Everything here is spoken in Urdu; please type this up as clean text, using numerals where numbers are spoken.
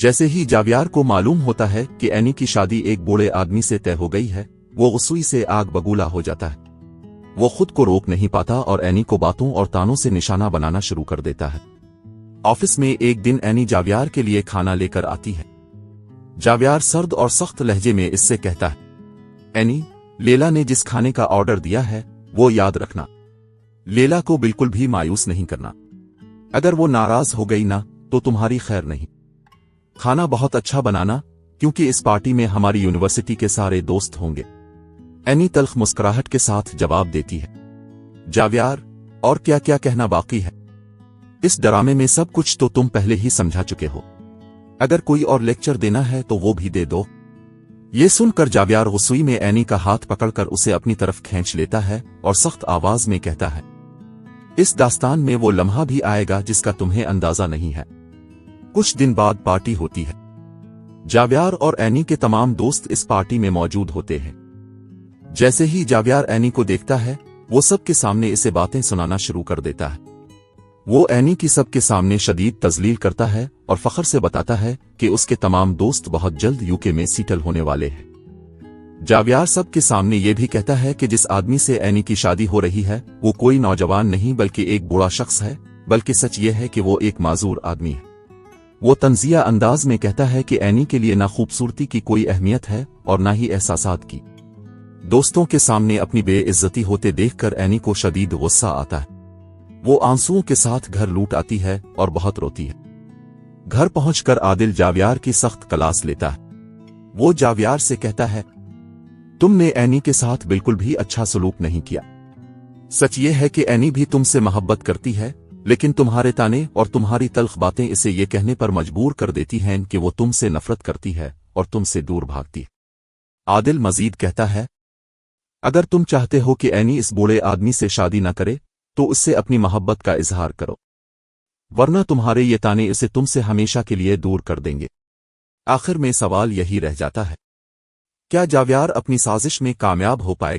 جیسے ہی جاویار کو معلوم ہوتا ہے کہ اینی کی شادی ایک بوڑھے آدمی سے طے ہو گئی ہے، وہ غصے سے آگ بگولا ہو جاتا ہے۔ وہ خود کو روک نہیں پاتا اور اینی کو باتوں اور تانوں سے نشانہ بنانا شروع کر دیتا ہے۔ آفس میں ایک دن اینی جاویار کے لیے کھانا لے کر آتی ہے۔ جاویار سرد اور سخت لہجے میں اس سے کہتا ہے، اینی، لیلا نے جس کھانے کا آرڈر دیا ہے وہ یاد رکھنا۔ لیلا کو بالکل بھی مایوس نہیں کرنا۔ اگر وہ ناراض ہو گئی نا تو تمہاری خیر نہیں۔ کھانا بہت اچھا بنانا، کیونکہ اس پارٹی میں ہماری یونیورسٹی کے سارے دوست ہوں گے۔ اینی تلخ مسکراہٹ کے ساتھ جواب دیتی ہے۔ جاویار، اور کیا کیا کہنا باقی ہے؟ اس ڈرامے میں سب کچھ تو تم پہلے ہی سمجھا چکے ہو۔ اگر کوئی اور لیکچر دینا ہے تو وہ بھی دے دو۔ یہ سن کر جاویار غصے میں اینی کا ہاتھ پکڑ کر اسے اپنی طرف کھینچ لیتا ہے اور سخت آواز میں کہتا ہے، اس داستان میں وہ لمحہ بھی آئے گا جس کا تمہیں اندازہ نہیں ہے۔ کچھ دن بعد پارٹی ہوتی ہے۔ جاویار اور اینی کے تمام دوست اس پارٹی میں موجود ہوتے ہیں۔ جیسے ہی جاویار اینی کو دیکھتا ہے، وہ سب کے سامنے اسے باتیں سنانا شروع کر دیتا ہے۔ وہ اینی کی سب کے سامنے شدید تذلیل کرتا ہے اور فخر سے بتاتا ہے کہ اس کے تمام دوست بہت جلد یوکے میں سیٹل ہونے والے ہیں۔ جاویار سب کے سامنے یہ بھی کہتا ہے کہ جس آدمی سے اینی کی شادی ہو رہی ہے وہ کوئی نوجوان نہیں بلکہ ایک بوڑھا شخص ہے، بلکہ سچ یہ ہے کہ وہ ایک معذور آدمی ہے۔ وہ طنزیہ انداز میں کہتا ہے کہ اینی کے لیے نہ خوبصورتی کی کوئی اہمیت ہے اور نہ ہی احساسات کی۔ دوستوں کے سامنے اپنی بے عزتی ہوتے دیکھ کر اینی کو شدید غصہ آتا ہے۔ وہ آنسوؤں کے ساتھ گھر لوٹ آتی ہے اور بہت روتی ہے۔ گھر پہنچ کر عادل جاویار کی سخت کلاس لیتا ہے۔ وہ جاویار سے کہتا ہے، تم نے اینی کے ساتھ بالکل بھی اچھا سلوک نہیں کیا۔ سچ یہ ہے کہ اینی بھی تم سے محبت کرتی ہے، لیکن تمہارے تانے اور تمہاری تلخ باتیں اسے یہ کہنے پر مجبور کر دیتی ہیں کہ وہ تم سے نفرت کرتی ہے اور تم سے دور بھاگتی ہے۔ عادل مزید کہتا ہے، اگر تم چاہتے ہو کہ اینی اس بوڑھے آدمی سے شادی نہ کرے تو اس سے اپنی محبت کا اظہار کرو، ورنہ تمہارے یہ تانے اسے تم سے ہمیشہ کے لیے دور کر دیں گے۔ آخر میں سوال یہی رہ جاتا ہے، کیا جاویار اپنی سازش میں کامیاب ہو پائے گا؟